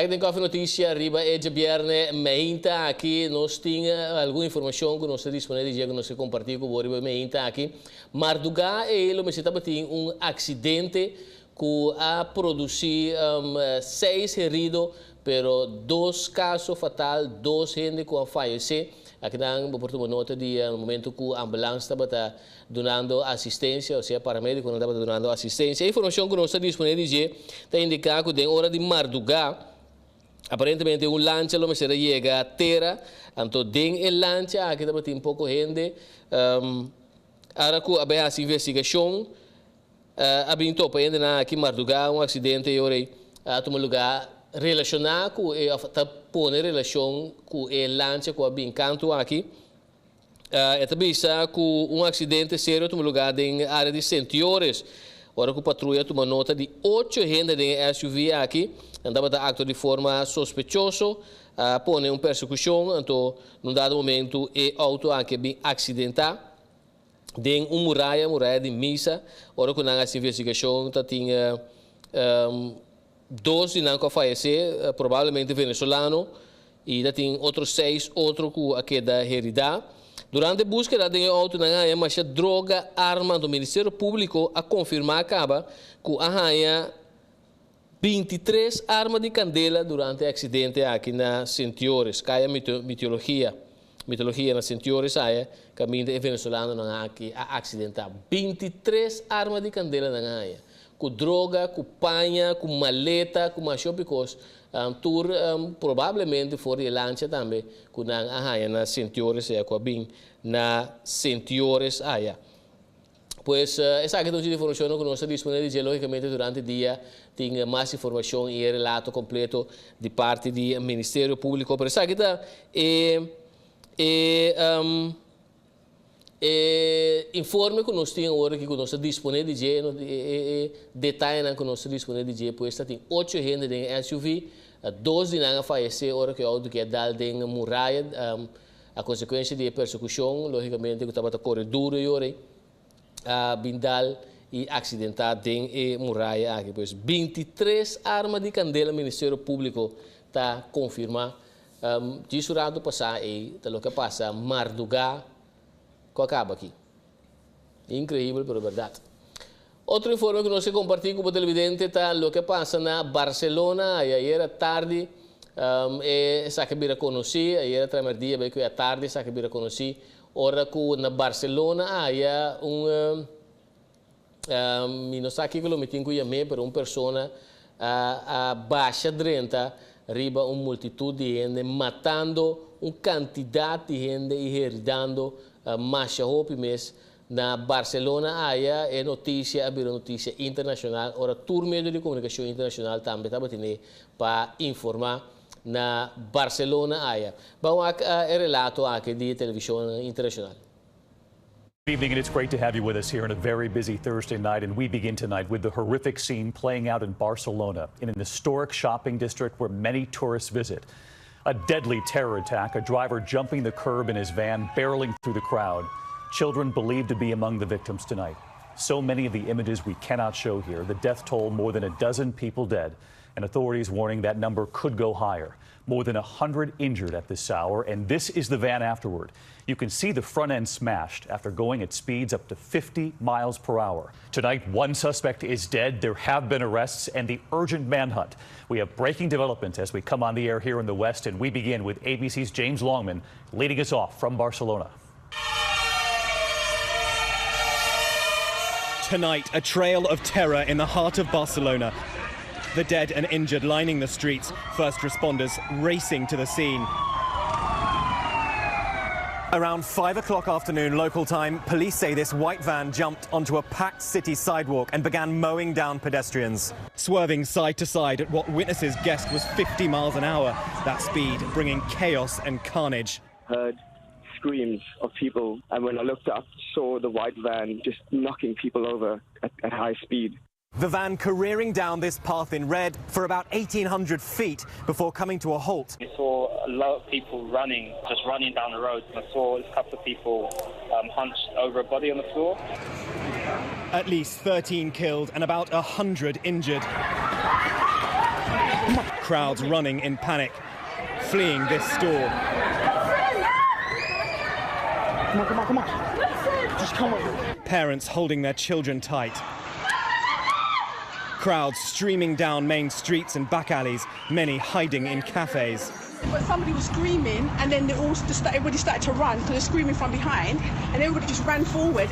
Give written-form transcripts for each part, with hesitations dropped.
Daí tem Kofi Notisia, riba é de viernes, meinta aqui, nós tinha alguma informação que nós disponível que nós compartilhamos com o riba meinta aqui. Marduga ele me estava tendo acidente que a produzir 6 feridos, pero 2 casos fatal, 2 gente que faleceu. Aqui não vou uma nota de no momento que a ambulância estava dando assistência, ou seja, paramédico não estava dando assistência. A informação que nós disponível está indicando que tem hora de Marduga. Aparentemente un lancha lo mesera llega a terra, então den el lancha aqui também tem pouco gente. Agora que a essa investigação, a bem topa ainda na aqui Marduga um acidente e ora toma lugar relacionado com tá pôr relação com o lancha com a bem canto aqui. É também com um acidente sério toma lugar em área de Sentiores. Ora que a patrulha toma nota de 8 gente de SUV aqui. Andava a actuar de forma sospechosa, põe uma persecução, então, num dado momento, o auto aqui bem acidentado, tem muralha de missa, ora que nessa investigação, tinha 12 não que faleceram, provavelmente venezuelano, e tem outros 6 outros que aqui da realidade. Durante a busca de auto na área, mas a droga, arma do Ministério Público a confirmar acaba que a raia 23 armas de candela durante o acidente aqui na Sentiores. Cai a mitologia na Sentiores, caminho de venezuelano na aqui a acidentar. 23 armas de candela na área. Com droga, com panha, com maleta, com machopicos. Tour provavelmente fora de lancha também, com na área na Sentiores, com a bem na Sentiores área. Pues essa questão de informação que nós disponível logicamente durante o dia tem mais informação e relato completo de parte do Ministério Público. Pero essa questão informe que nós temos agora que nós disponível de detalhe que nós disponível de pois tem 8 gente em SUV, 2 de não faleceram agora que o que é dado em muralha, a consequência de persecução logicamente que estava corredor e ora bindal e acidentado em muralha aqui. Pois 23 armas de candela, o Ministério Público está confirmando. Disso lado passar e tá o que passa, Marduga, que acaba aqui. Incrível, mas verdade. Outro informe que nós compartilhamos com o televidente está o que passa na Barcelona, e aí era tarde, essa que vira conheci, aí era tramerdia, bem que é tarde, essa que vira conheci. Ora que na Barcelona há não sei que eu me tenho que chamar para uma pessoa a baixa drenta, riba uma multitud de gente, matando uma quantidade de gente e herdando marcha roupa mês. Na Barcelona há notícia, a notícia internacional, ora tour meio de comunicação internacional também está batendo para informar. Na Barcelona área. Vamos a relato aqui de televisão internacional. Good evening, and it's great to have you with us here on a very busy Thursday night. And we begin tonight with the horrific scene playing out in Barcelona, in an historic shopping district where many tourists visit. A deadly terror attack, a driver jumping the curb in his van, barreling through the crowd. Children believed to be among the victims tonight. So many of the images we cannot show here. The death toll, more than a dozen people dead. And authorities warning that number could go higher. More than 100 injured at this hour, and this is the van afterward. You can see the front end smashed after going at speeds up to 50 miles per hour. Tonight, one suspect is dead. There have been arrests and the urgent manhunt. We have breaking developments as we come on the air here in the West, and we begin with ABC's James Longman leading us off from Barcelona. Tonight, a trail of terror in the heart of Barcelona. The dead and injured lining the streets, first responders racing to the scene. Around 5 o'clock afternoon local time, police say this white van jumped onto a packed city sidewalk and began mowing down pedestrians. Swerving side to side at what witnesses guessed was 50 miles an hour, that speed bringing chaos and carnage. Heard screams of people, and when I looked up, saw the white van just knocking people over at high speed. The van careering down this path in red for about 1,800 feet before coming to a halt. I saw a lot of people just running down the road. I saw a couple of people hunched over a body on the floor. At least 13 killed and about 100 injured. Crowds running in panic, fleeing this store. Come on. Just come on. Parents holding their children tight. Crowds streaming down main streets and back alleys, many hiding in cafes. But somebody was screaming, and then everybody started to run because they're screaming from behind, and everybody just ran forward.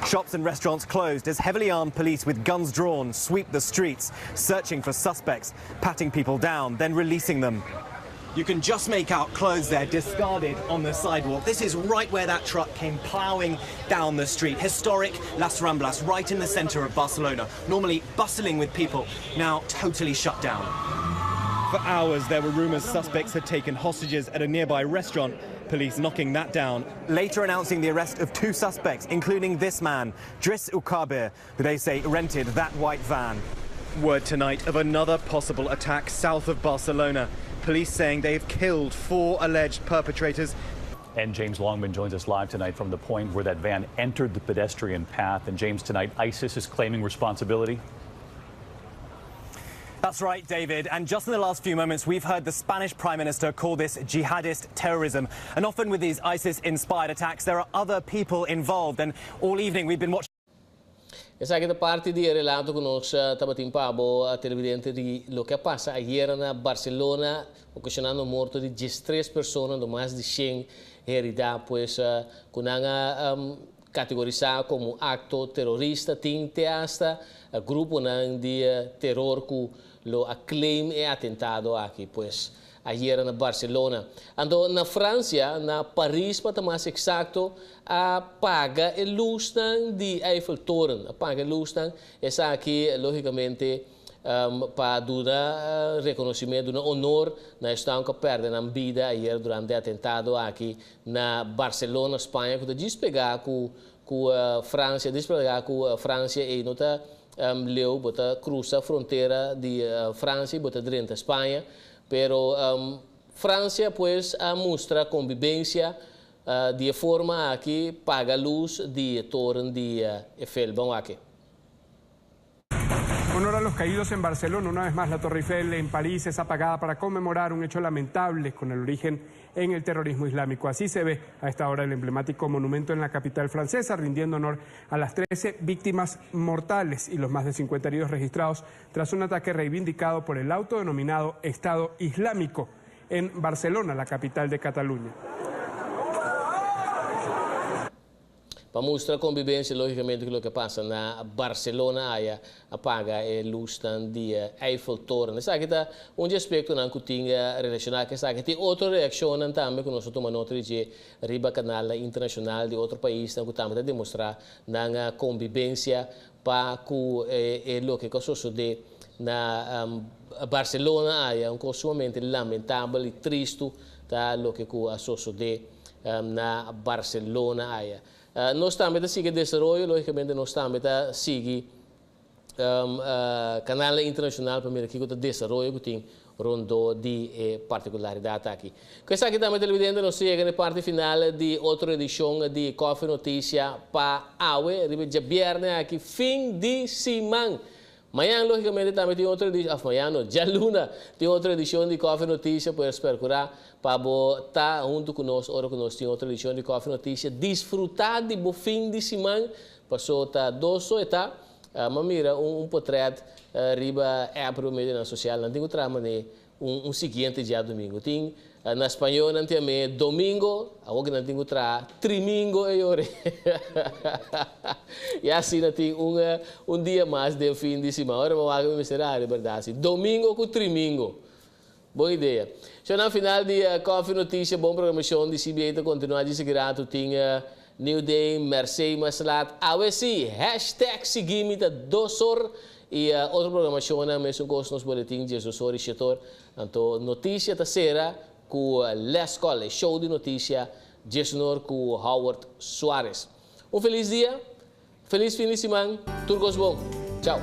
Shops and restaurants closed as heavily armed police with guns drawn sweep the streets, searching for suspects, patting people down, then releasing them. You can just make out clothes there discarded on the sidewalk. This is right where that truck came ploughing down the street. Historic Las Ramblas, right in the centre of Barcelona. Normally bustling with people, now totally shut down. For hours, there were rumours suspects had taken hostages at a nearby restaurant. Police knocking that down, later announcing the arrest of 2 suspects, including this man, Driss Ukabir, who they say rented that white van. Word tonight of another possible attack south of Barcelona. Police saying they've killed 4 alleged perpetrators. And James Longman joins us live tonight from the point where that van entered the pedestrian path. And James, tonight, ISIS is claiming responsibility. That's right, David. And just in the last few moments, we've heard the Spanish Prime Minister call this jihadist terrorism. And often with these ISIS-inspired attacks, there are other people involved. And all evening we've been watching. Essa aqui da parte di relato conosco tabatin pabo televidente di lo che passa ieri na Barcelona, ocasionando morto di 13 persone, no mais de 100 heridas, pues kunanga categorizado como acto terrorista, tinte hasta grupo de terror que lo acclaim e atentado aqui, pues ayer na Barcelona. Ando na França, na Paris, para mais exacto, apaga a luz de Eiffeltoren. Apaga a luz, essa aqui, logicamente, para dar reconhecimento, dar honor, na estão que perdem a vida ayer durante o atentado aqui na Barcelona, Espanha, que despegar com a França, despegar com a França e nota leu, bota cruza a fronteira de França e bota dentro da Espanha. Pero Francia pues mostra convivência de forma que paga luz de torre de Eiffel. Vamos aquí. Honor a los caídos en Barcelona. Una vez más, la Torre Eiffel en París es apagada para conmemorar un hecho lamentable con el origen en el terrorismo islámico. Así se ve a esta hora el emblemático monumento en la capital francesa, rindiendo honor a las 13 víctimas mortales y los más de 50 heridos registrados tras un ataque reivindicado por el autodenominado Estado Islámico en Barcelona, la capital de Cataluña. Para mostrar a convivência, logicamente, que o que passa na Barcelona, apaga a luz de Eiffeltoren. Essa aqui está aspecto que tinha relacionado com essa aqui. Tem outra reação também que nós tomamos nota de riba canal internacional de outro país, que também demonstrar na convivência para que o que sucede na Barcelona é sumamente lamentável e triste o que sucede na Barcelona. Nós também seguimos desenvolvimento, logicamente nós também seguimos canal internacional para que o desenvolvimento que tem rondo de particularidade aqui. Com essa aqui também televidente nós chegamos na parte final de outra edição de Kofi Notisia para hoje, de viernes aqui, fim de semana. Amanhã, logicamente, também tem outra edição. Amanhã, não, já luna, tem outra edição de Kofi Notícia para esperar para estar junto conosco. Ora, conosco tem outra edição de Kofi Notícia. Desfrutar de bom fim de semana. Passou tá doce e tá. Mas mira, portrait riba é para o meio social. Não tem outra maneira. Seguinte dia domingo. Tem na espanhol não tem domingo, agora não tem outra trimingo e ore. E assim não tem dia mais de fim de semana. Agora vamos misturar, é verdade. Domingo com trimingo. Boa ideia. Já no final de Kofi Notícia, boa programação de CBA, continuar de seguir, tu tinha New Day, Mercedes, Maslat, AWC, hashtag seguime da dosor. E outra programação, mesmo com os boletins de Jesus e Chetor, então notícia terceira com Les Escola, show de notícia, Jesus com Howard Soares. Feliz dia, feliz fim de semana, tudo bom, tchau.